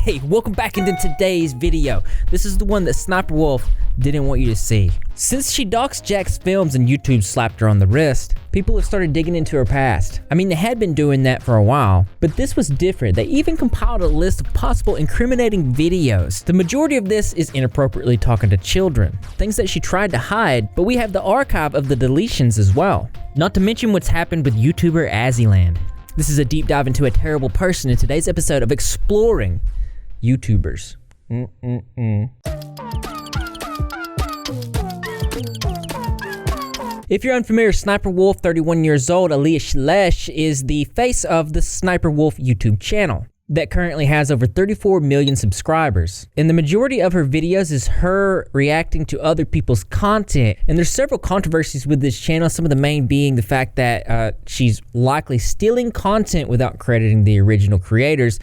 Hey, welcome back into today's video. This is the one that SSSniperwolf didn't want you to see. Since she doxed Jack's films and YouTube slapped her on the wrist, people have started digging into her past. I mean, they had been doing that for a while, but this was different. They even compiled a list of possible incriminating videos. The majority of this is inappropriately talking to children, things that she tried to hide, but we have the archive of the deletions as well. Not to mention what's happened with YouTuber AzzyLand. This is a deep dive into a terrible person in today's episode of Exploring YouTubers. If you're unfamiliar, SSniperwolf, 31 years old, Aliyah is the face of the SSniperwolf YouTube channel that currently has over 34 million subscribers. And the majority of her videos is her reacting to other people's content. And there's several controversies with this channel, some of the main being the fact that she's likely stealing content without crediting the original creators.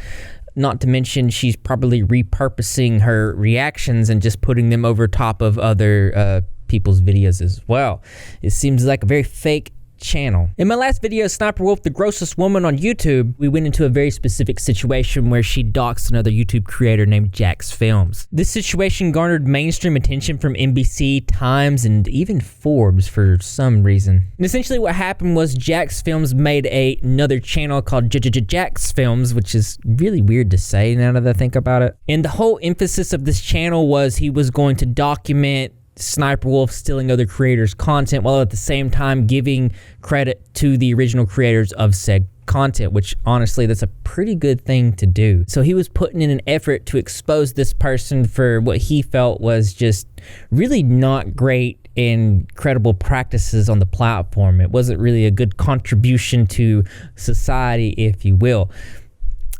Not to mention she's probably repurposing her reactions and just putting them over top of other people's videos as well. It seems like a very fake channel. In my last video, SSniperwolf, the grossest woman on YouTube, we went into a very specific situation where she doxed another YouTube creator named Jack's Films. This situation garnered mainstream attention from NBC, Times, and even Forbes for some reason. And essentially what happened was Jack's Films made another channel called Jack's Films, which is really weird to say now that I think about it. And the whole emphasis of this channel was he was going to document SSniperwolf stealing other creators' content while at the same time giving credit to the original creators of said content, which honestly, that's a pretty good thing to do. So he was putting in an effort to expose this person for what he felt was just really not great and credible practices on the platform. It wasn't really a good contribution to society, if you will.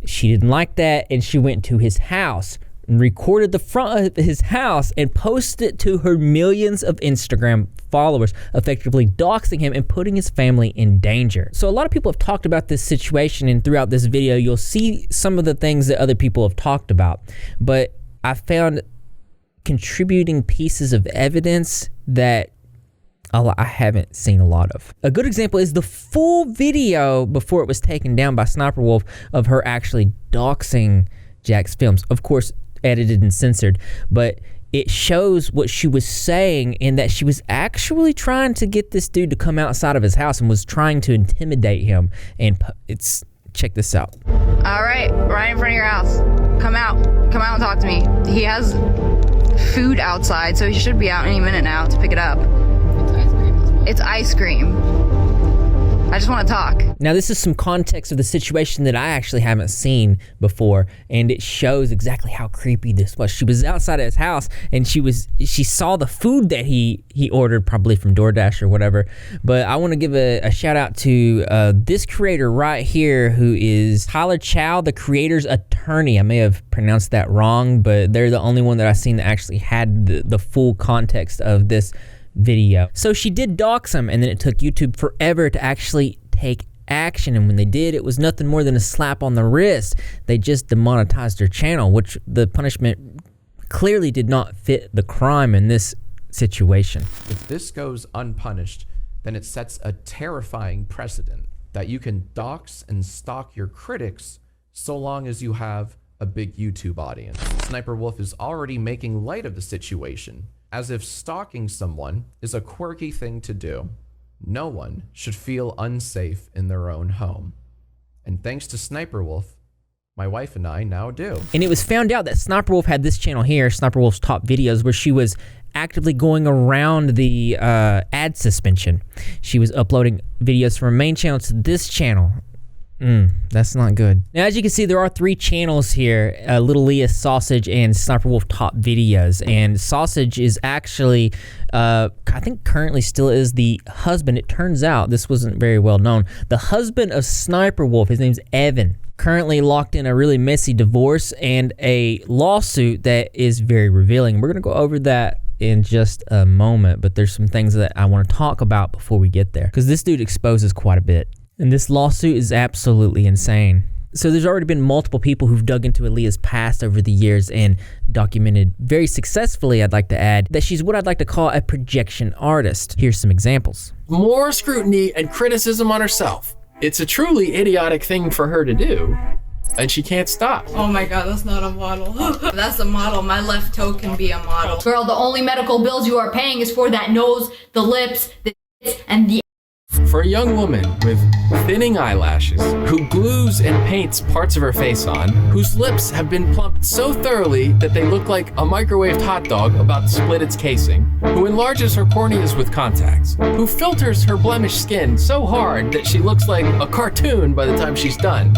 She didn't like that, and she went to his house and recorded the front of his house and posted it to her millions of Instagram followers, effectively doxing him and putting his family in danger. So a lot of people have talked about this situation, and throughout this video you'll see some of the things that other people have talked about, but I found contributing pieces of evidence that I haven't seen a lot of. A good example is the full video before it was taken down by SSniperwolf of her actually doxing Jack's Films. Of course, edited and censored, but it shows what she was saying and that she was actually trying to get this dude to come outside of his house and was trying to intimidate him. And check this out. All right, right in front of your house. Come out and talk to me. He has food outside, so he should be out any minute now to pick it up. It's ice cream. I just want to talk. Now this is some context of the situation that I actually haven't seen before, and it shows exactly how creepy this was. She was outside of his house and she saw the food that he ordered, probably from DoorDash or whatever. But I want to give a shout out to this creator right here, who is Tyler Chow, the creator's attorney. I may have pronounced that wrong, but they're the only one that I've seen that actually had the full context of this video. So she did dox him, and then it took YouTube forever to actually take action, and when they did, it was nothing more than a slap on the wrist. They just demonetized her channel, which the punishment clearly did not fit the crime in this situation. If this goes unpunished, then it sets a terrifying precedent that you can dox and stalk your critics so long as you have a big YouTube audience. SSniperwolf is already making light of the situation, as if stalking someone is a quirky thing to do. No one should feel unsafe in their own home. And thanks to SSniperwolf, my wife and I now do. And it was found out that SSniperwolf had this channel here, SSniperwolf's Top Videos, where she was actively going around the ad suspension. She was uploading videos from her main channel to this channel. That's not good. Now, as you can see, there are 3 channels here, Little Leah, Sausage, and SSniperwolf Top Videos. And Sausage is actually, I think currently still is the husband. It turns out, this wasn't very well known, the husband of SSniperwolf, his name's Evan, currently locked in a really messy divorce and a lawsuit that is very revealing. We're gonna go over that in just a moment, but there's some things that I wanna talk about before we get there, because this dude exposes quite a bit. And this lawsuit is absolutely insane. So there's already been multiple people who've dug into Aliyah's past over the years and documented very successfully, I'd like to add, that she's what I'd like to call a projection artist. Here's some examples. More scrutiny and criticism on herself. It's a truly idiotic thing for her to do. and she can't stop. Oh my god, that's not a model. That's a model. My left toe can be a model. Girl, the only medical bills you are paying is for that nose, the lips, the tits, and the For a young woman with thinning eyelashes, who glues and paints parts of her face on, whose lips have been plumped so thoroughly that they look like a microwaved hot dog about to split its casing, who enlarges her corneas with contacts, who filters her blemished skin so hard that she looks like a cartoon by the time she's done.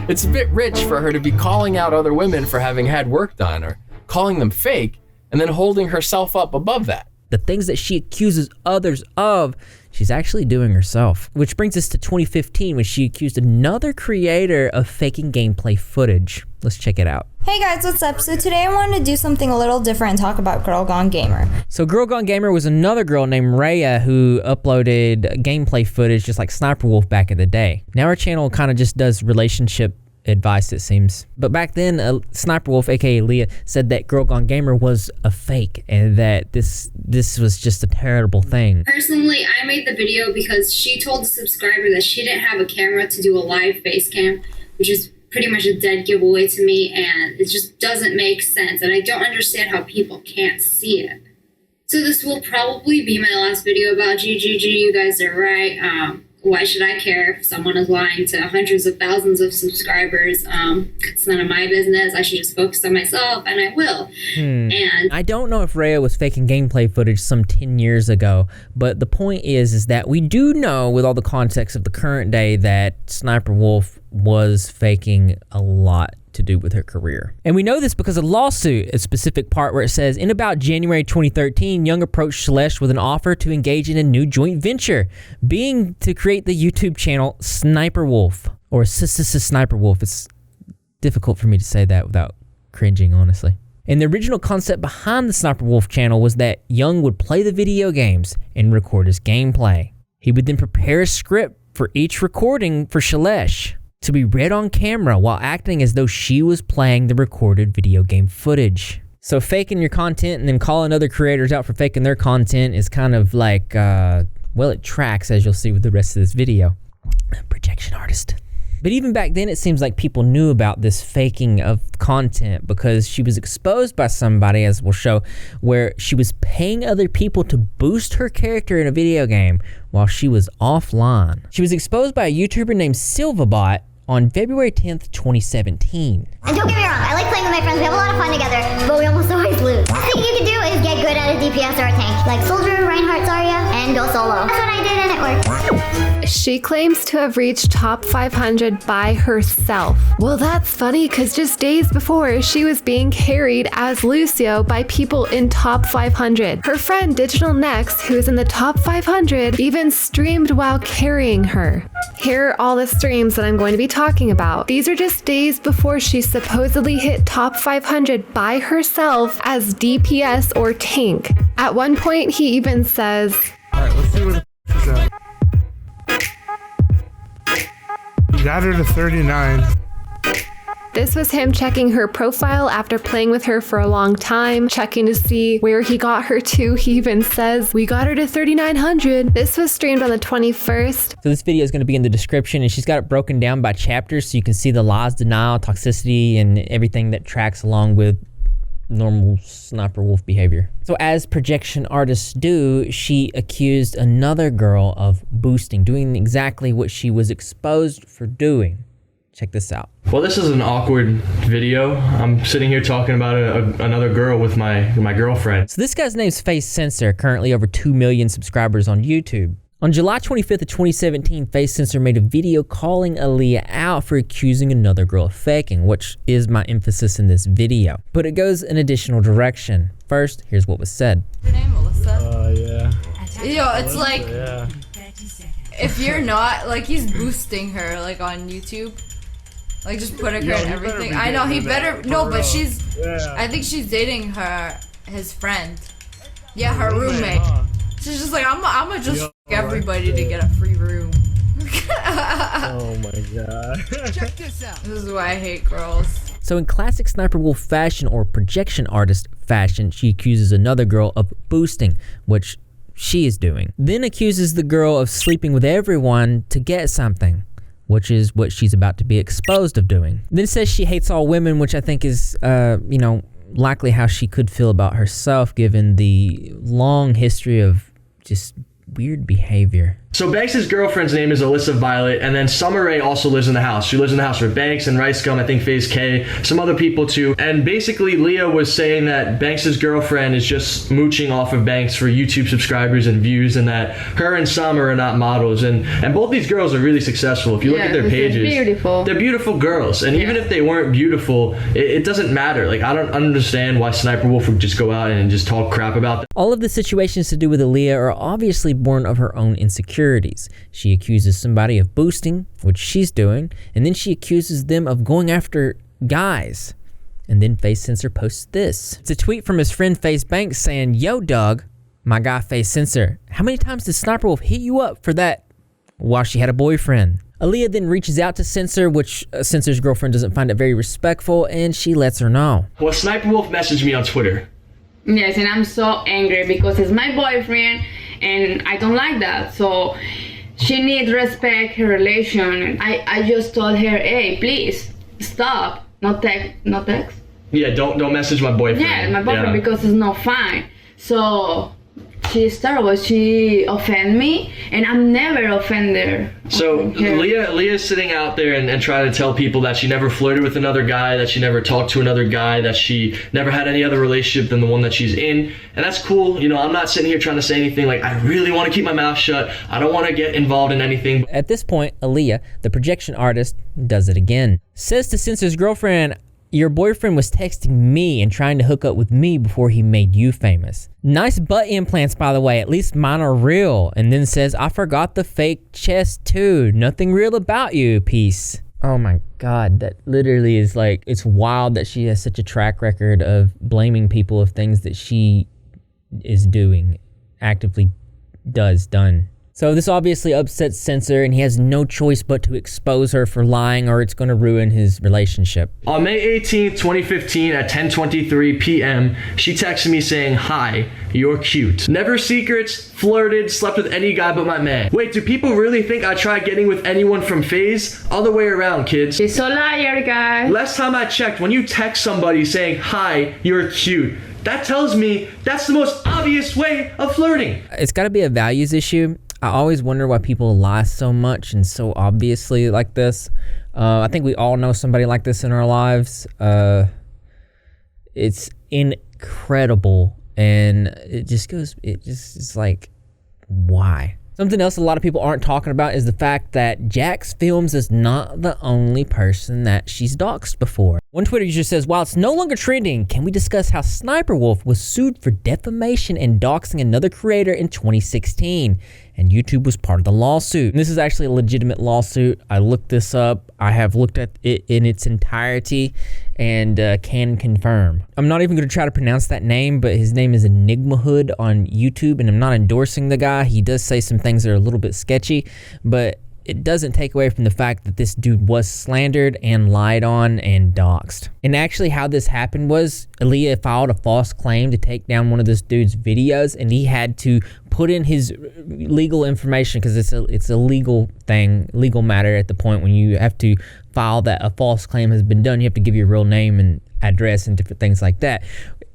It's a bit rich for her to be calling out other women for having had work done or calling them fake and then holding herself up above that. The things that she accuses others of, she's actually doing herself. Which brings us to 2015 when she accused another creator of faking gameplay footage. Let's check it out. Hey guys, what's up? So today I wanted to do something a little different and talk about Girl Gone Gamer. So Girl Gone Gamer was another girl named Rhea who uploaded gameplay footage just like Sniperwolf back in the day. Now her channel kind of just does relationship advice, it seems. But back then, Sniperwolf, aka Leah, said that Girl Gone Gamer was a fake and that this was just a terrible thing. Personally, I made the video because she told the subscriber that she didn't have a camera to do a live face cam, which is pretty much a dead giveaway to me, and it just doesn't make sense, and I don't understand how people can't see it. So this will probably be my last video about GGG. You guys are right. Why should I care if someone is lying to hundreds of thousands of subscribers? It's none of my business. I should just focus on myself, and I will. And I don't know if Rhea was faking gameplay footage some 10 years ago, but the point is that we do know with all the context of the current day that Sniperwolf was faking a lot to do with her career. And we know this because a lawsuit, a specific part where it says, in about January 2013, Young approached Shalesh with an offer to engage in a new joint venture, being to create the YouTube channel Sniperwolf, or SSSniperwolf. It's difficult for me to say that without cringing, honestly. And the original concept behind the Sniperwolf channel was that Young would play the video games and record his gameplay. He would then prepare a script for each recording for Shalesh to be read on camera while acting as though she was playing the recorded video game footage. So faking your content and then calling other creators out for faking their content is kind of like, well, it tracks, as you'll see with the rest of this video. Projection artist. But even back then, it seems like people knew about this faking of content because she was exposed by somebody, as we'll show, where she was paying other people to boost her character in a video game while she was offline. She was exposed by a YouTuber named Silvabot on February 10th, 2017. And don't get me wrong, I like playing with my friends, we have a lot of fun together, but we almost always lose. The thing you can do is get good at a DPS or a tank, like Soldier, Reinhardt, Zarya, and go solo. That's what I did and it worked. She claims to have reached top 500 by herself. Well, that's funny because just days before, she was being carried as Lucio by people in top 500. Her friend Digital Next, who is in the top 500, even streamed while carrying her. Here are all the streams that I'm going to be talking about. These are just days before she supposedly hit top 500 by herself as DPS or tank. At one point, he even says, "Alright, let's see where the is at. You got her to 39. This was him checking her profile after playing with her for a long time, checking to see where he got her to. He even says, we got her to 3,900. This was streamed on the 21st. So this video is going to be in the description, and she's got it broken down by chapters so you can see the lies, denial, toxicity, and everything that tracks along with normal Sniperwolf behavior. So as projection artists do, she accused another girl of boosting, doing exactly what she was exposed for doing. Check this out. Well, this is an awkward video. I'm sitting here talking about another girl with my girlfriend. So this guy's name's Face Sensor, currently over 2 million subscribers on YouTube. On July 25th of 2017, Face Sensor made a video calling Aaliyah out for accusing another girl of faking, which is my emphasis in this video. But it goes an additional direction. First, here's what was said. Your name, Melissa? Yeah. Yo, it's like, Yeah. if you're not, like, he's boosting her, like, on YouTube. Like, just putting her in everything. I know, he better, no, but she's, I think she's dating his friend. Yeah, her roommate. She's just like, I'm gonna just everybody to get a free room. Oh my god. Check this out. This is why I hate girls. So in classic Sniperwolf fashion or projection artist fashion, she accuses another girl of boosting, which she is doing. Then accuses the girl of sleeping with everyone to get something, which is what she's about to be exposed of doing. Then says she hates all women, which I think is, likely how she could feel about herself given the long history of just weird behavior. So Banks' girlfriend's name is Alyssa Violet, and then Summer Rae also lives in the house. She lives in the house with Banks and Rice Gum, I think FaZe K, some other people too. And basically Leah was saying that Banks' girlfriend is just mooching off of Banks for YouTube subscribers and views, and that her and Summer are not models. And both these girls are really successful. If you look at their pages, beautiful. They're beautiful girls. And even if they weren't beautiful, it doesn't matter. Like, I don't understand why Sniperwolf would just go out and just talk crap about them. All of the situations to do with Aaliyah are obviously born of her own insecurities. She accuses somebody of boosting, which she's doing, and then she accuses them of going after guys. And then Face Censor posts this. It's a tweet from his friend Face Banks saying, "Yo, Doug, my guy Face Censor, how many times did Sniperwolf hit you up for that while she had a boyfriend?" Aaliyah then reaches out to Censor, which Censor's girlfriend doesn't find it very respectful, and she lets her know. Well, Sniperwolf messaged me on Twitter. Yes, and I'm so angry because it's my boyfriend and I don't like that. So she needs respect her relation. I just told her, hey, please stop. Not text. Yeah, don't message my boyfriend. Yeah, my boyfriend, because it's not fine. So she offend me, and I'm never offender. So Leah's sitting out there and trying to tell people that she never flirted with another guy, that she never talked to another guy, that she never had any other relationship than the one that she's in. And that's cool. You know, I'm not sitting here trying to say anything like, I really want to keep my mouth shut. I don't want to get involved in anything. At this point, Aaliyah, the projection artist, does it again. Says to Censor's girlfriend, "Your boyfriend was texting me and trying to hook up with me before he made you famous. Nice butt implants, by the way. At least mine are real." And then says, "I forgot the fake chest too. Nothing real about you. Peace." Oh my God, that literally is like, it's wild that she has such a track record of blaming people of things that she is doing, actively done. So this obviously upsets Censor, and he has no choice but to expose her for lying, or it's going to ruin his relationship. On May 18th, 2015 at 10:23 p.m., she texted me saying, "Hi, you're cute. Never secrets, flirted, slept with any guy but my man." Wait, do people really think I tried getting with anyone from FaZe? Other way around, kids. She's a liar, guys. Last time I checked, when you text somebody saying, "Hi, you're cute," that tells me that's the most obvious way of flirting. It's got to be a values issue. I always wonder why people lie so much and so obviously like this. I think we all know somebody like this in our lives. It's incredible, and it's like, why? Something else a lot of people aren't talking about is the fact that Jax Films is not the only person that she's doxed before. One Twitter user says, "While it's no longer trending, can we discuss how Sniperwolf was sued for defamation and doxing another creator in 2016? And YouTube was part of the lawsuit." And this is actually a legitimate lawsuit. I looked this up. I have looked at it in its entirety and can confirm. I'm not even going to try to pronounce that name, but his name is Enigmahood on YouTube, and I'm not endorsing the guy. He does say some things that are a little bit sketchy, but it doesn't take away from the fact that this dude was slandered and lied on and doxed. And actually how this happened was Aaliyah filed a false claim to take down one of this dude's videos, and he had to put in his legal information because it's a legal thing, legal matter at the point when you have to file that a false claim has been done. You have to give your real name and address and different things like that.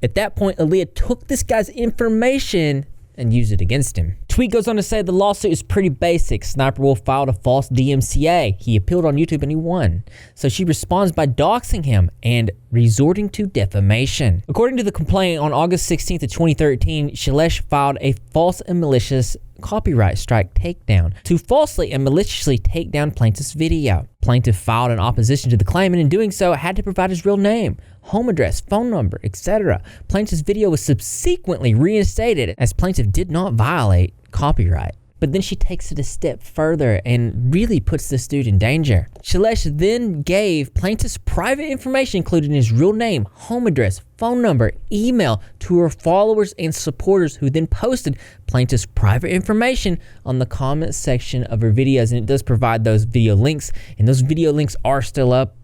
At that point, Aaliyah took this guy's information and use it against him. Tweet goes on to say the lawsuit is pretty basic. Sniperwolf filed a false DMCA. He appealed on YouTube and he won. So she responds by doxing him and resorting to defamation. According to the complaint, on August 16th of 2013, Shailesh filed a false and malicious copyright strike takedown to falsely and maliciously take down plaintiff's video. Plaintiff filed in opposition to the claim, and in doing so had to provide his real name, home address, phone number, etc. Plaintiff's video was subsequently reinstated as plaintiff did not violate copyright. But then she takes it a step further and really puts this dude in danger. Shailesh then gave plaintiff's private information, including his real name, home address, phone number, email, to her followers and supporters, who then posted plaintiff's private information on the comment section of her videos. And it does provide those video links, and those video links are still up,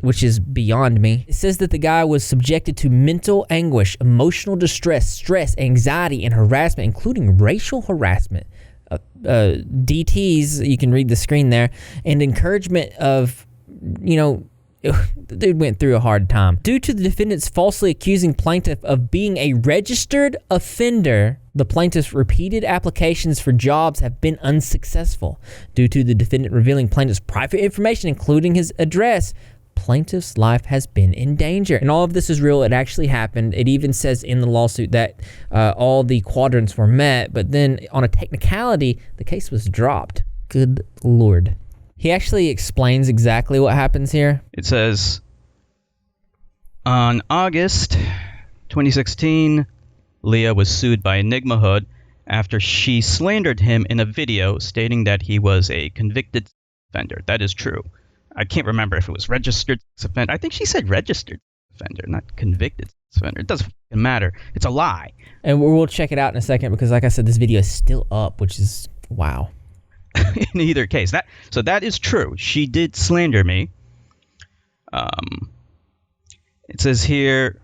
which is beyond me. It says that the guy was subjected to mental anguish, emotional distress, stress, anxiety, and harassment, including racial harassment, DTs, you can read the screen there, and encouragement of, the dude went through a hard time. Due to the defendants falsely accusing plaintiff of being a registered offender, the plaintiff's repeated applications for jobs have been unsuccessful. Due to the defendant revealing plaintiff's private information, including his address, plaintiff's life has been in danger. And all of this is real. It actually happened. It even says in the lawsuit that all the quadrants were met, but then on a technicality, the case was dropped. Good Lord. He actually explains exactly what happens here. It says, on August 2016, Leah was sued by Enigma Hood after she slandered him in a video stating that he was a convicted offender. That is true. I can't remember if it was registered offender. I think she said registered offender, not convicted offender. It doesn't matter. It's a lie. And we'll check it out in a second because, like I said, this video is still up, which is wow. In either case, that is true. She did slander me. It says here,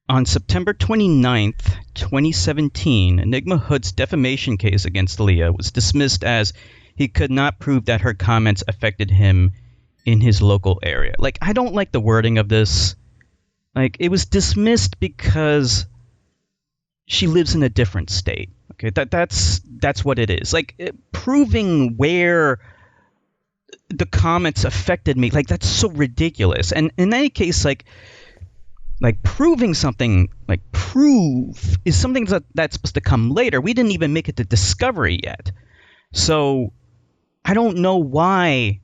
on September 29th, 2017, Enigma Hood's defamation case against Leah was dismissed as he could not prove that her comments affected him in his local area. Like, I don't like the wording of this. Like, it was dismissed because she lives in a different state. Okay, that's what it is. Like, proving where the comments affected me, like, that's so ridiculous. And in any case, like proving something, like, proof is something that's supposed to come later. We didn't even make it to discovery yet. So I don't know why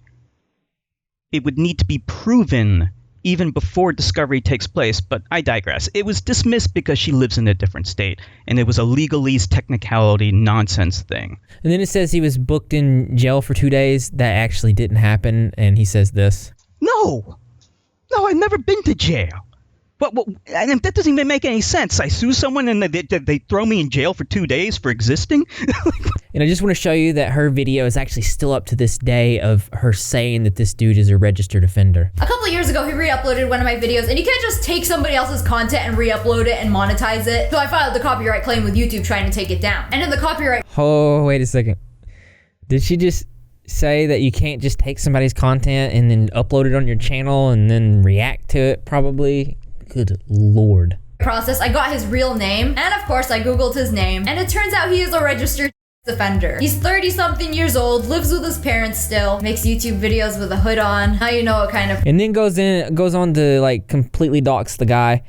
it would need to be proven even before discovery takes place, but I digress. It was dismissed because she lives in a different state, and it was a legalese technicality nonsense thing. And then it says he was booked in jail for 2 days. That actually didn't happen, and he says this. No, I've never been to jail. And that doesn't even make any sense. I sue someone and they throw me in jail for 2 days for existing? And I just want to show you that her video is actually still up to this day of her saying that this dude is a registered offender. A couple of years ago, he re-uploaded one of my videos, and you can't just take somebody else's content and re-upload it and monetize it. So I filed the copyright claim with YouTube trying to take it down. And in the copyright... Oh, wait a second. Did she just say that you can't just take somebody's content and then upload it on your channel and then react to it, probably? Good Lord. Process, I got his real name, and of course I googled his name, and it turns out he is a registered offender. He's 30-something years old, lives with his parents still, makes YouTube videos with a hood on. Now you know what kind of... And then goes on to, like, completely dox the guy.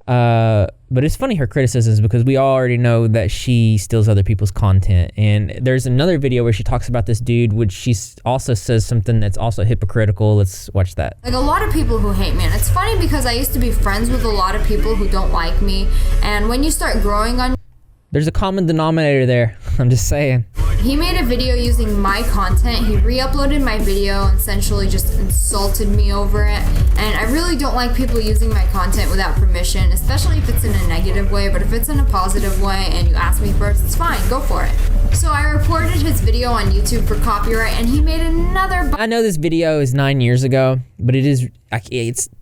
But it's funny, her criticisms, because we already know that she steals other people's content. And there's another video where she talks about this dude, which she also says something that's also hypocritical. Let's watch that. Like, a lot of people who hate me, and it's funny because I used to be friends with a lot of people who don't like me, and when you start growing on... There's a common denominator there. I'm just saying. He made a video using my content. He re-uploaded my video and essentially just insulted me over it. And I really don't like people using my content without permission, especially if it's in a negative way. But if it's in a positive way and you ask me first, it's fine, go for it. So I reported his video on YouTube for copyright, and he made another... I know this video is 9 years ago, but it's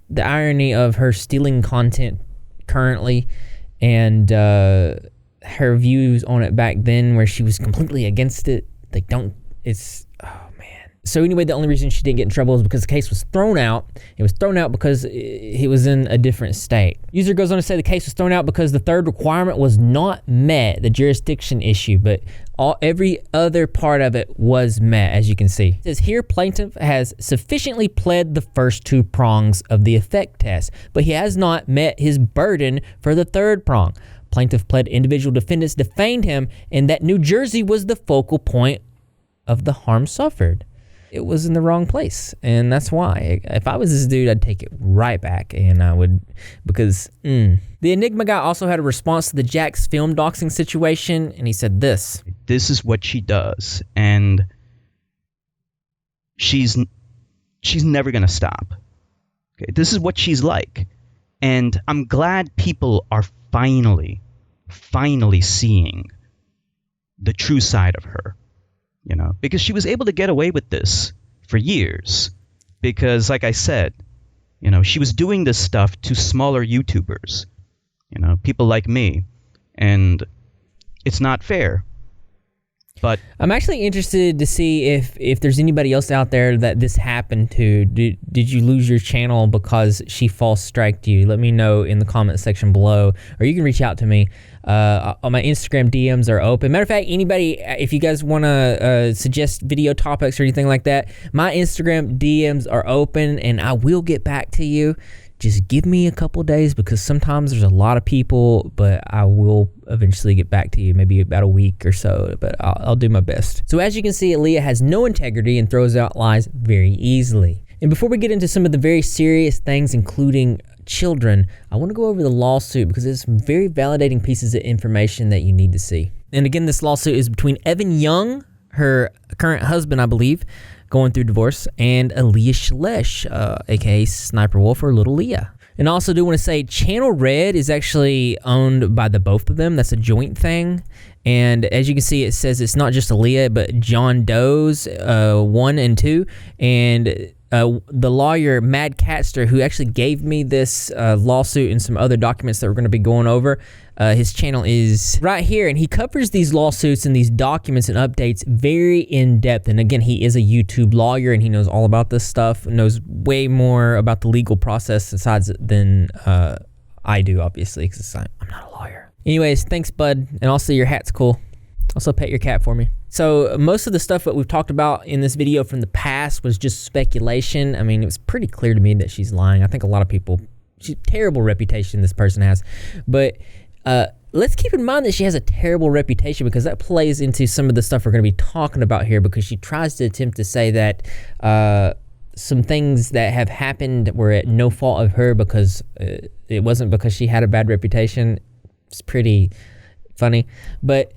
the irony of her stealing content currently, and her views on it back then, where she was completely against it. Oh man. So anyway, the only reason she didn't get in trouble is because the case was thrown out. It was thrown out because he was in a different state. User goes on to say the case was thrown out because the third requirement was not met, the jurisdiction issue, but every other part of it was met, as you can see. It says here, plaintiff has sufficiently pled the first two prongs of the effect test, but he has not met his burden for the third prong. Plaintiff pled individual defendants defamed him, and that New Jersey was the focal point of the harm suffered. It was in the wrong place, and that's why. If I was this dude, I'd take it right back, and I would, because, The Enigma guy also had a response to the Jack's film doxing situation, and he said this. This is what she does, and she's never going to stop. Okay, this is what she's like, and I'm glad people are finally seeing the true side of her, because she was able to get away with this for years because, like I said, she was doing this stuff to smaller YouTubers, people like me, and it's not fair. But I'm actually interested to see if there's anybody else out there that this happened to. Did you lose your channel because she false striked you? Let me know in the comment section below, or you can reach out to me. On my Instagram DMs are open. Matter of fact, anybody, if you guys want to suggest video topics or anything like that, my Instagram DMs are open, and I will get back to you. Just give me a couple days, because sometimes there's a lot of people, but I will eventually get back to you, maybe about a week or so, but I'll do my best. So as you can see, Aaliyah has no integrity and throws out lies very easily. And before we get into some of the very serious things, including children, I want to go over the lawsuit, because there's some very validating pieces of information that you need to see. And again, this lawsuit is between Evan Young, her current husband, I believe, going through divorce, and Aaliyah Shalesh, aka Sniperwolf or Little Leah. And I also do want to say Channel Red is actually owned by the both of them. That's a joint thing. And as you can see, it says it's not just Aaliyah, but John Doe's 1 and 2. And the lawyer, Mad Catster, who actually gave me this lawsuit and some other documents that we're going to be going over, his channel is right here, and he covers these lawsuits and these documents and updates very in depth. And again, he is a YouTube lawyer, and he knows all about this stuff, knows way more about the legal process than I do, obviously, because I'm not a lawyer. Anyways, thanks, bud, and also your hat's cool. Also pet your cat for me. So most of the stuff that we've talked about in this video from the past was just speculation. I mean, it was pretty clear to me that she's lying. I think a lot of people, terrible reputation this person has. But let's keep in mind that she has a terrible reputation, because that plays into some of the stuff we're going to be talking about here, because she tries to attempt to say that some things that have happened were at no fault of her, because it wasn't because she had a bad reputation. It's pretty funny. But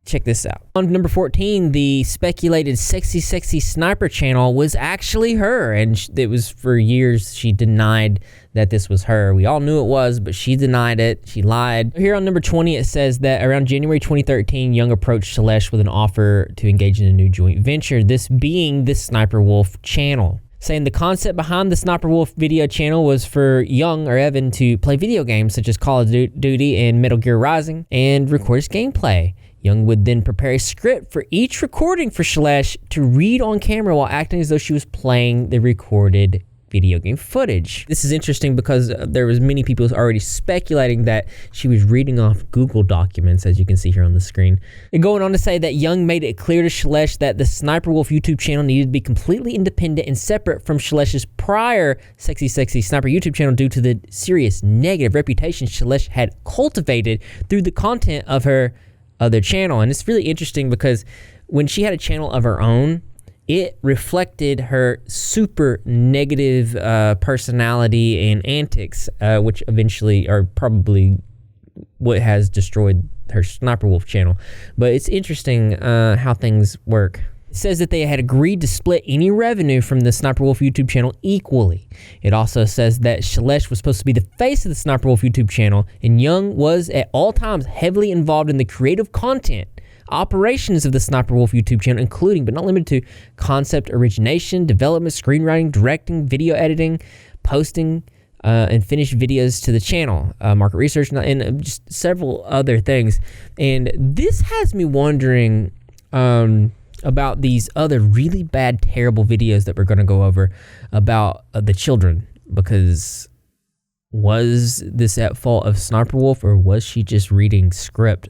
check this out. On number 14, the speculated Sexy Sniper channel was actually her, and it was for years she denied that this was her. We all knew it was, but she denied it. She lied. Here on number 20, it says that around January 2013, Young approached Shalesh with an offer to engage in a new joint venture, this being the Sniperwolf channel, saying the concept behind the Sniperwolf video channel was for Young or Evan to play video games such as Call of Duty and Metal Gear Rising and record his gameplay. Young would then prepare a script for each recording for Shalesh to read on camera while acting as though she was playing the recorded video game footage. This is interesting because there was many people already speculating that she was reading off Google documents, as you can see here on the screen. And going on to say that Young made it clear to Shalesh that the Sniperwolf YouTube channel needed to be completely independent and separate from Shalesh's prior Sexy Sniper YouTube channel due to the serious negative reputation Shalesh had cultivated through the content of her other channel. And it's really interesting because when she had a channel of her own, it reflected her super negative personality and antics, which eventually are probably what has destroyed her Sniperwolf channel. But it's interesting how things work. It says that they had agreed to split any revenue from the Sniperwolf YouTube channel equally. It also says that Shalesh was supposed to be the face of the Sniperwolf YouTube channel, and Young was at all times heavily involved in the creative content operations of the Sniperwolf YouTube channel, including but not limited to concept origination, development, screenwriting, directing, video editing, posting, and finished videos to the channel, market research, and just several other things. And this has me wondering about these other really bad, terrible videos that we're going to go over about the children, because was this at fault of Sniperwolf, or was she just reading script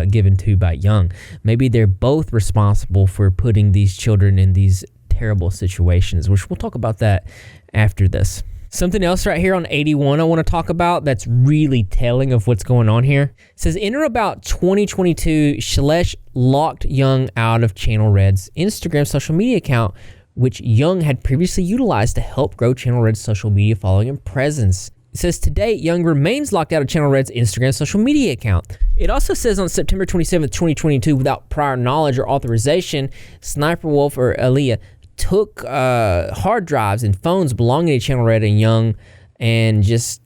given to by Young? Maybe they're both responsible for putting these children in these terrible situations, which we'll talk about that after this. Something else right here on 81 I want to talk about that's really telling of what's going on here. It says, in or about 2022, Shalesh locked Young out of Channel Red's Instagram social media account, which Young had previously utilized to help grow Channel Red's social media following and presence. It says, to date, Young remains locked out of Channel Red's Instagram social media account. It also says on September 27th, 2022, without prior knowledge or authorization, Sniperwolf or Aaliyah took hard drives and phones belonging to Channel Red and Young and just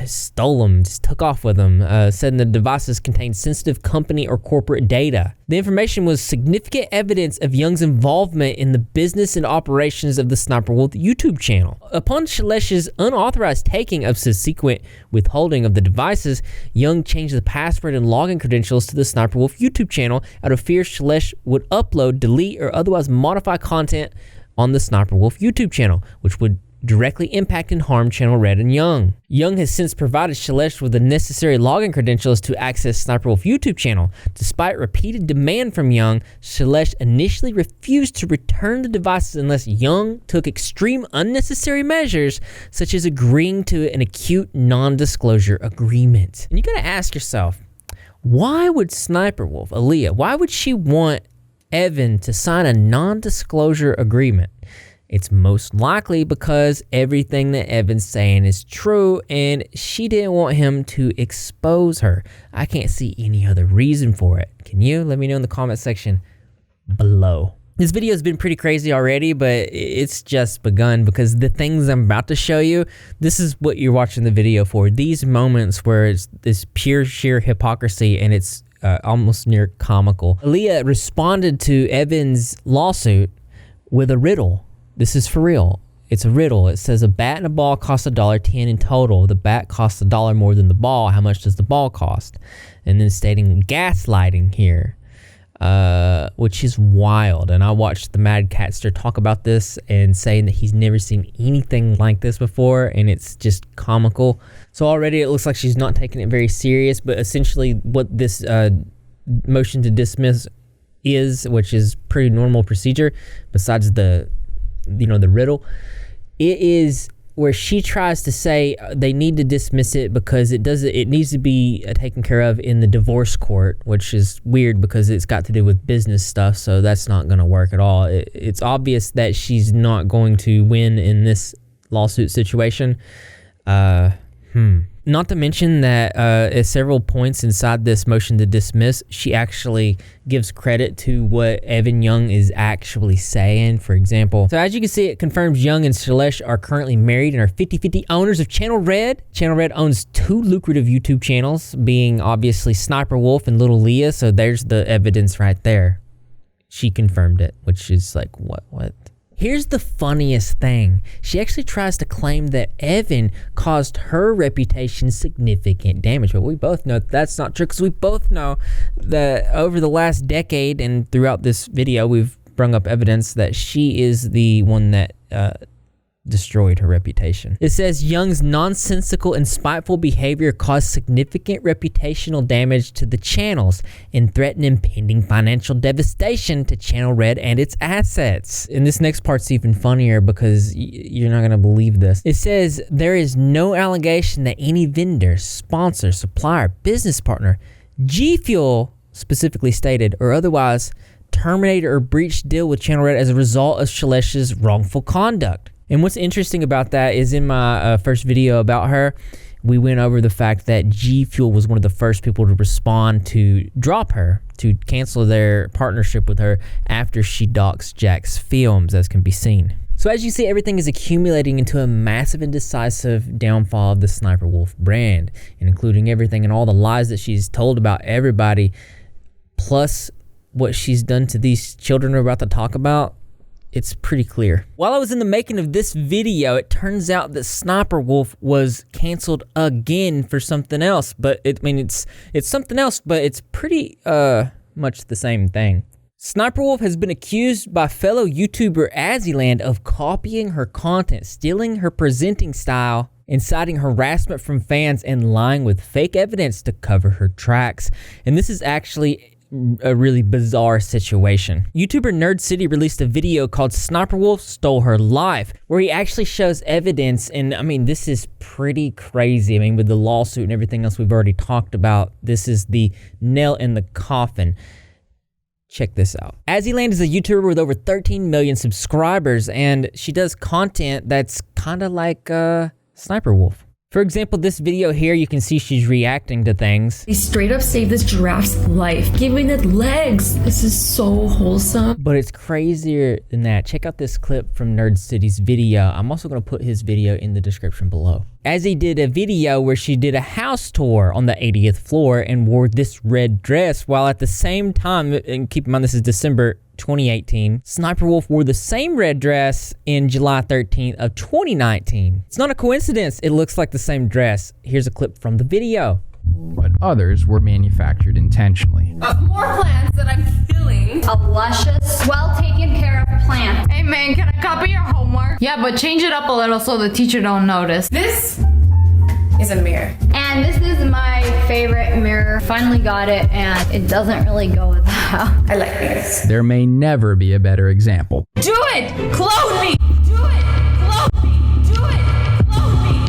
stole them, just took off with them, said the devices contained sensitive company or corporate data. The information was significant evidence of Young's involvement in the business and operations of the SSSniperwolf YouTube channel. Upon Shalesh's unauthorized taking of subsequent withholding of the devices, Young changed the password and login credentials to the SSSniperwolf YouTube channel out of fear Shalesh would upload, delete, or otherwise modify content on the SSSniperwolf YouTube channel, which would directly impact and harm Channel Red and Young. Young has since provided Shalesh with the necessary login credentials to access SSSniperwolf YouTube channel. Despite repeated demand from Young, Shalesh initially refused to return the devices unless Young took extreme unnecessary measures, such as agreeing to an acute non-disclosure agreement. And you gotta ask yourself, why would SSSniperwolf, Aaliyah, why would she want Evan to sign a non-disclosure agreement? It's most likely because everything that Evan's saying is true and she didn't want him to expose her. I can't see any other reason for it. Can you? Let me know in the comment section below. This video has been pretty crazy already, but it's just begun because the things I'm about to show you, this is what you're watching the video for. These moments where it's this pure sheer hypocrisy and it's almost near comical. Aaliyah responded to Evan's lawsuit with a riddle. This is for real. It's a riddle. It says a bat and a ball cost $1.10 in total. The bat costs $1 more than the ball. How much does the ball cost? And then stating gaslighting here, which is wild. And I watched the Mad Catster talk about this and saying that he's never seen anything like this before, and it's just comical. So already it looks like she's not taking it very serious, but essentially what this motion to dismiss is, which is pretty normal procedure, besides the riddle, it is where she tries to say they need to dismiss it because it needs to be taken care of in the divorce court, which is weird because it's got to do with business stuff, so that's not going to work at all. It's obvious that she's not going to win in this lawsuit situation. Not to mention that at several points inside this motion to dismiss, she actually gives credit to what Evan Young is actually saying. For example, so as you can see, it confirms Young and Shalesh are currently married and are 50-50 owners of Channel Red. Channel Red owns 2 lucrative YouTube channels, being obviously SSSniperwolf and Little Leah, so there's the evidence right there. She confirmed it, which is like, what? Here's the funniest thing. She actually tries to claim that Evan caused her reputation significant damage, but we both know that's not true because we both know that over the last decade and throughout this video, we've brought up evidence that she is the one that destroyed her reputation. It says Young's nonsensical and spiteful behavior caused significant reputational damage to the channels and threatened impending financial devastation to Channel Red and its assets. And this next part's even funnier because you're not going to believe this. It says there is no allegation that any vendor, sponsor, supplier, business partner, G Fuel specifically stated, or otherwise terminated or breached deal with Channel Red as a result of Shalesh's wrongful conduct. And what's interesting about that is in my first video about her, we went over the fact that G Fuel was one of the first people to respond to drop her, to cancel their partnership with her after she doxed Jack's films, as can be seen. So as you see, everything is accumulating into a massive and decisive downfall of the SSSniperwolf brand, and including everything and all the lies that she's told about everybody, plus what she's done to these children we're about to talk about. It's pretty clear. While I was in the making of this video, it turns out that SSSniperwolf was canceled again for something else. But it's something else, but it's pretty much the same thing. SSSniperwolf has been accused by fellow YouTuber AzzyLand of copying her content, stealing her presenting style, inciting harassment from fans, and lying with fake evidence to cover her tracks. And this is actually a really bizarre situation. YouTuber Nerd City released a video called SSSniperwolf Stole Her Life, where he actually shows evidence, and I mean, this is pretty crazy. I mean, with the lawsuit and everything else we've already talked about, this is the nail in the coffin. Check this out. AzzyLand is a YouTuber with over 13 million subscribers, and she does content that's kind of like SSSniperwolf. For example, this video here, you can see she's reacting to things. He straight up saved this giraffe's life, giving it legs. This is so wholesome. But it's crazier than that. Check out this clip from Nerd City's video. I'm also going to put his video in the description below. Azzy did a video where she did a house tour on the 80th floor and wore this red dress, while at the same time, and keep in mind this is December 2018, Sniperwolf wore the same red dress in July 13th of 2019. It's not a coincidence. It looks like the same dress. Here's a clip from the video. But others were manufactured intentionally. More plants that I'm killing. A luscious, well taken care of plant. Hey man, can I copy your homework? Yeah, but change it up a little so the teacher don't notice. This is a mirror. And this is my favorite mirror. Finally got it, and it doesn't really go with that. I like mirrors. There may never be a better example. Do it! Clone me! Do it! Clone me! Do it! Clone me!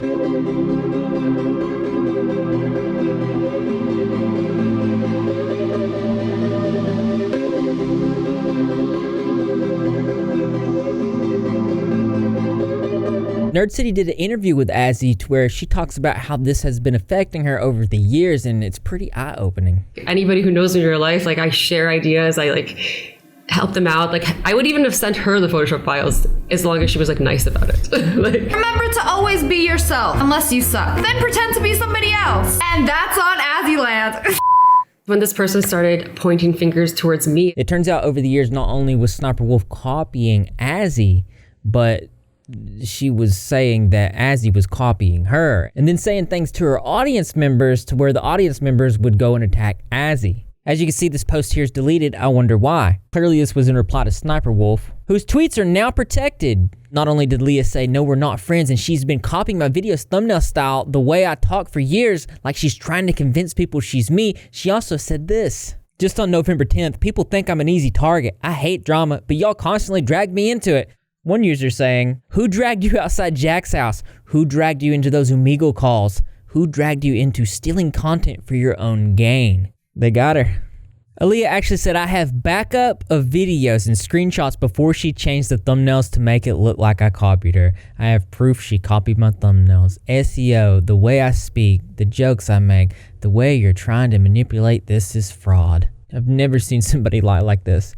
Nerd City did an interview with Azzy to where she talks about how this has been affecting her over the years, and it's pretty eye-opening. Anybody who knows me in real life, like I share ideas, I like help them out. Like I would even have sent her the Photoshop files as long as she was like nice about it. Like, remember to always be yourself, unless you suck. Then pretend to be somebody else. And that's on AzzyLand. when this person started pointing fingers towards me. It turns out over the years, not only was Sniperwolf copying Azzy, but she was saying that Azzy was copying her, and then saying things to her audience members to where the audience members would go and attack Azzy. As you can see, this post here is deleted. I wonder why. Clearly this was in reply to Sniperwolf, whose tweets are now protected. Not only did Leah say, no, we're not friends, and she's been copying my videos thumbnail style, the way I talk for years, like she's trying to convince people she's me, she also said this. Just on November 10th, people think I'm an easy target. I hate drama, but y'all constantly drag me into it. One user saying, who dragged you outside Jack's house? Who dragged you into those Omegle calls? Who dragged you into stealing content for your own gain? They got her. Aaliyah actually said, I have backup of videos and screenshots before she changed the thumbnails to make it look like I copied her. I have proof she copied my thumbnails. SEO, the way I speak, the jokes I make, the way you're trying to manipulate this is fraud. I've never seen somebody lie like this.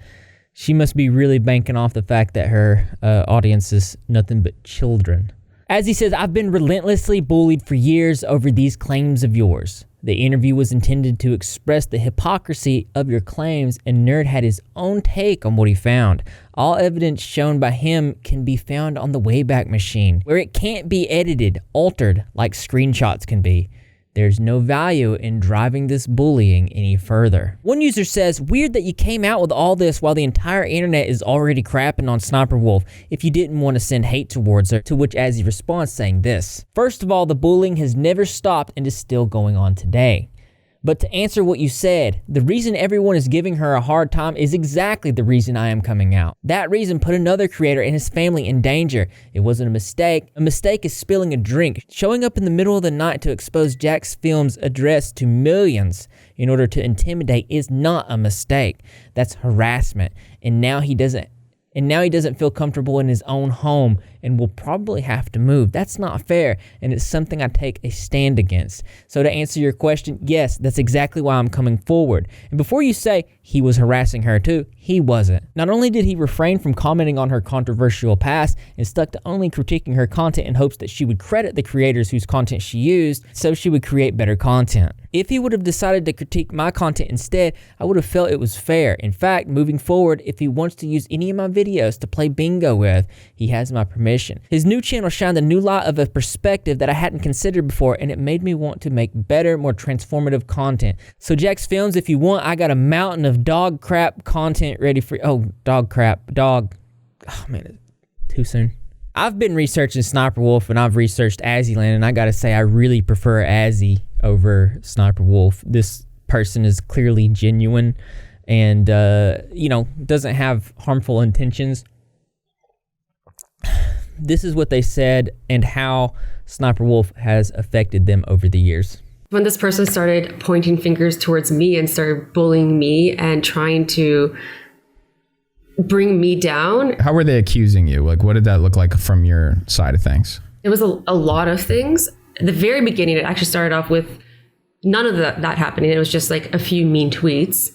She must be really banking off the fact that her audience is nothing but children. As he says, I've been relentlessly bullied for years over these claims of yours. The interview was intended to express the hypocrisy of your claims, and Nerd had his own take on what he found. All evidence shown by him can be found on the Wayback Machine, where it can't be edited, altered like screenshots can be. There's no value in driving this bullying any further. One user says, weird that you came out with all this while the entire internet is already crapping on Sniperwolf if you didn't want to send hate towards her, to which Azzy responds saying this. First of all, the bullying has never stopped and is still going on today. But to answer what you said, the reason everyone is giving her a hard time is exactly the reason I am coming out. That reason put another creator and his family in danger. It wasn't a mistake. A mistake is spilling a drink. Showing up in the middle of the night to expose Jack's films addressed to millions in order to intimidate is not a mistake. That's harassment. And now he doesn't feel comfortable in his own home and will probably have to move. That's not fair, and it's something I take a stand against. So to answer your question, yes, that's exactly why I'm coming forward. And before you say he was harassing her too, he wasn't. Not only did he refrain from commenting on her controversial past and stuck to only critiquing her content in hopes that she would credit the creators whose content she used so she would create better content. If he would have decided to critique my content instead, I would have felt it was fair. In fact, moving forward, if he wants to use any of my videos to play bingo with, he has my permission. His new channel shined a new light of a perspective that I hadn't considered before, and it made me want to make better, more transformative content. So Jack's Films, if you want, I got a mountain of dog crap content ready for you. Oh, dog crap. Dog. Oh man, too soon. I've been researching Sniperwolf and I've researched AzzyLand, and I gotta say I really prefer Azzy over Sniperwolf. This person is clearly genuine and, doesn't have harmful intentions. This is what they said and how Sniperwolf has affected them over the years. When this person started pointing fingers towards me and started bullying me and trying to bring me down. How were they accusing you? Like, what did that look like from your side of things? It was a lot of things. At the very beginning, it actually started off with none of that happening. It was just like a few mean tweets,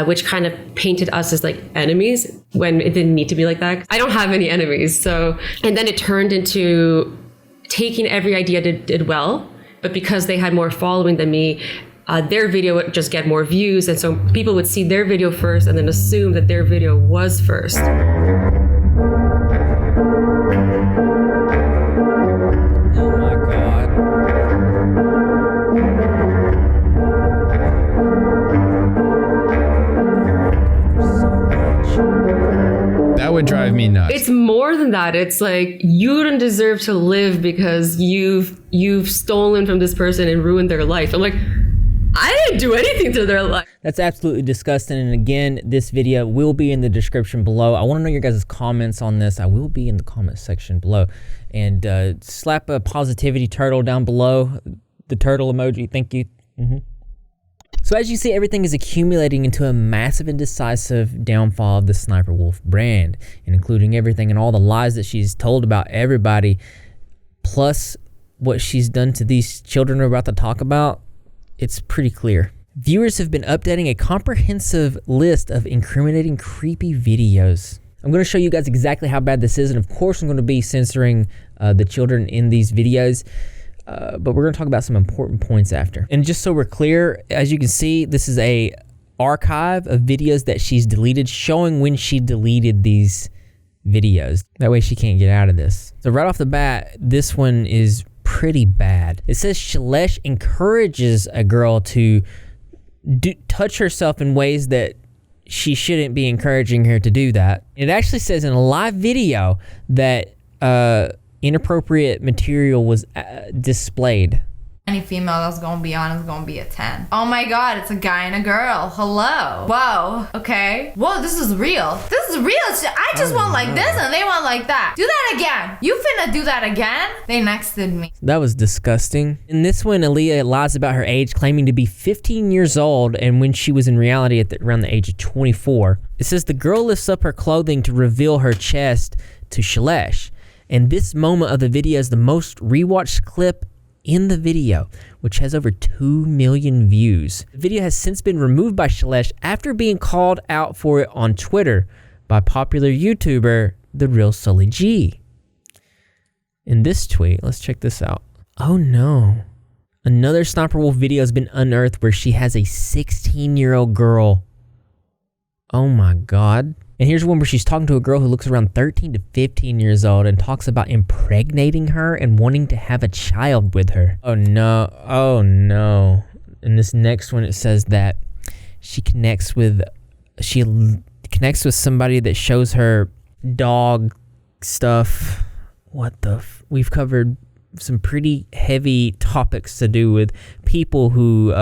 which kind of painted us as like enemies when it didn't need to be like that. I don't have any enemies. So, and then it turned into taking every idea that did well, but because they had more following than me, their video would just get more views. And so people would see their video first and then assume that their video was first. That would drive me nuts. It's more than that. It's like, you don't deserve to live because you've stolen from this person and ruined their life. I'm like, I didn't do anything to their life. That's absolutely disgusting. And again, this video will be in the description below. I want to know your guys' comments on this. I will be in the comment section below. And slap a positivity turtle down below. The turtle emoji. Thank you. So as you see, everything is accumulating into a massive and decisive downfall of the Sniper Wolf brand, and including everything and all the lies that she's told about everybody, plus what she's done to these children we're about to talk about. It's pretty clear. Viewers have been updating a comprehensive list of incriminating, creepy videos. I'm going to show you guys exactly how bad this is, and of course I'm going to be censoring the children in these videos. But we're going to talk about some important points after. And just so we're clear, as you can see, this is a archive of videos that she's deleted, showing when she deleted these videos. That way she can't get out of this. So right off the bat, this one is pretty bad. It says Shalesh encourages a girl to touch herself in ways that she shouldn't be encouraging her to do that. It actually says in a live video that inappropriate material was displayed. Any female that's gonna be on is gonna be a 10. Oh my god, it's a guy and a girl. Hello. Whoa. Okay. Whoa, this is real. This is real. I just want like this and they want like that. Do that again. You finna do that again? They nexted me. That was disgusting. In this one, Aaliyah lies about her age, claiming to be 15 years old, and when she was in reality at around the age of 24. It says the girl lifts up her clothing to reveal her chest to Shalesh. And this moment of the video is the most rewatched clip in the video, which has over 2 million views. The video has since been removed by Shalesh after being called out for it on Twitter by popular YouTuber, The Real Sully G. In this tweet, let's check this out. Oh no. Another Sniper Wolf video has been unearthed where she has a 16-year-old girl. Oh my god. And here's one where she's talking to a girl who looks around 13 to 15 years old and talks about impregnating her and wanting to have a child with her. Oh no, oh no. In this next one, it says that she connects with somebody that shows her dog stuff. What the we've covered some pretty heavy topics to do with people who,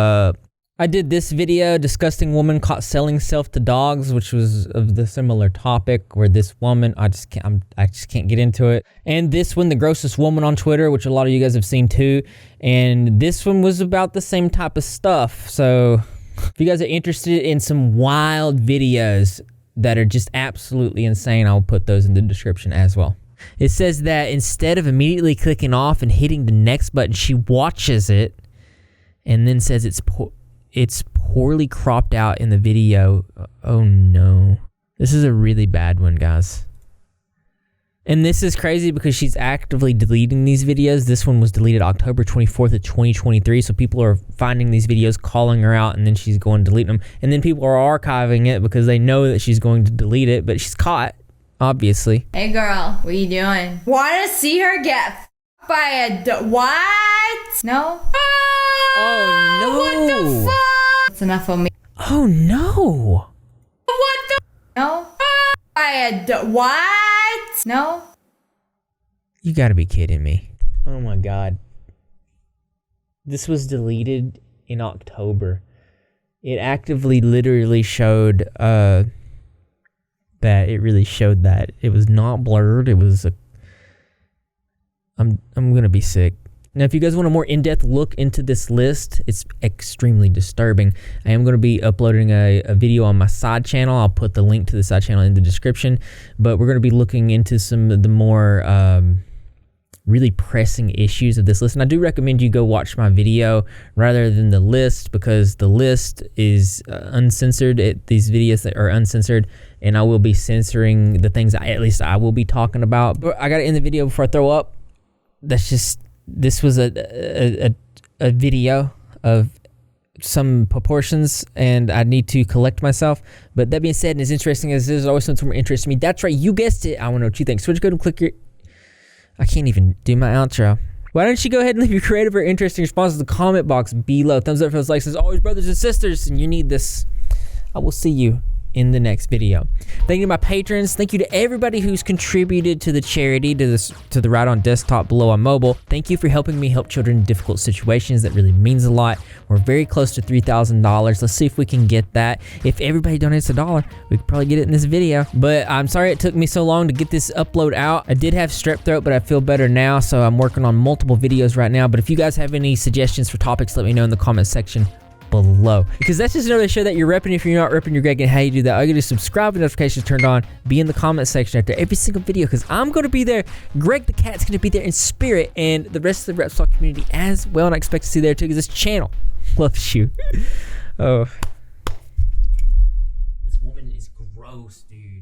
I did this video, disgusting woman caught selling self to dogs, which was of the similar topic where this woman, I just can't get into it. And this one, the grossest woman on Twitter, which a lot of you guys have seen too. And this one was about the same type of stuff. So if you guys are interested in some wild videos that are just absolutely insane, I'll put those in the description as well. It says that instead of immediately clicking off and hitting the next button, she watches it and then says it's poorly cropped out in the video. Oh no. This is a really bad one, guys. And this is crazy because she's actively deleting these videos. This one was deleted October 24th of 2023. So people are finding these videos, calling her out, and then she's going to delete them. And then people are archiving it because they know that she's going to delete it, but she's caught, obviously. Hey girl, what you doing? Wanna see her get f***ed by a what? No? Oh no. What the fuck? That's enough of me. Oh no. What the? No? By a what? No? You gotta be kidding me. Oh my god. This was deleted in October. It actively literally showed that it really showed that it was not blurred. It was a I'm gonna be sick. Now, if you guys want a more in-depth look into this list, it's extremely disturbing. I am going to be uploading a video on my side channel. I'll put the link to the side channel in the description. But we're going to be looking into some of the more really pressing issues of this list. And I do recommend you go watch my video rather than the list, because the list is uncensored. These videos that are uncensored, and I will be censoring the things at least I will be talking about. But I gotta end the video before I throw up. This was a video of some proportions, and I need to collect myself. But that being said, and as interesting as this is, always something more interesting to me. That's right, you guessed it. I want to know what you think. So just go and click your... I can't even do my outro. Why don't you go ahead and leave your creative or interesting responses in the comment box below. Thumbs up for those likes. As always, brothers and sisters, and you need this. I will see you in the next video. Thank you to my patrons. Thank you to everybody who's contributed to the charity, to the Right On desktop below on mobile. Thank you for helping me help children in difficult situations. That really means a lot. We're very close to $3,000. Let's see if we can get that. If everybody donates $1, we could probably get it in this video. But I'm sorry it took me so long to get this upload out. I did have strep throat, but I feel better now, so I'm working on multiple videos right now. But if you guys have any suggestions for topics, let me know in the comment section below, because that's just another show that you're repping. If you're not repping your Greg, and how you do that, all you gotta do is subscribe with notifications turned on, be in the comment section after every single video, because I'm gonna be there. Greg the Cat's gonna be there in spirit, and the rest of the Repzilla community as well, and I expect to see there too, because this channel loves you. Oh, this woman is gross, dude.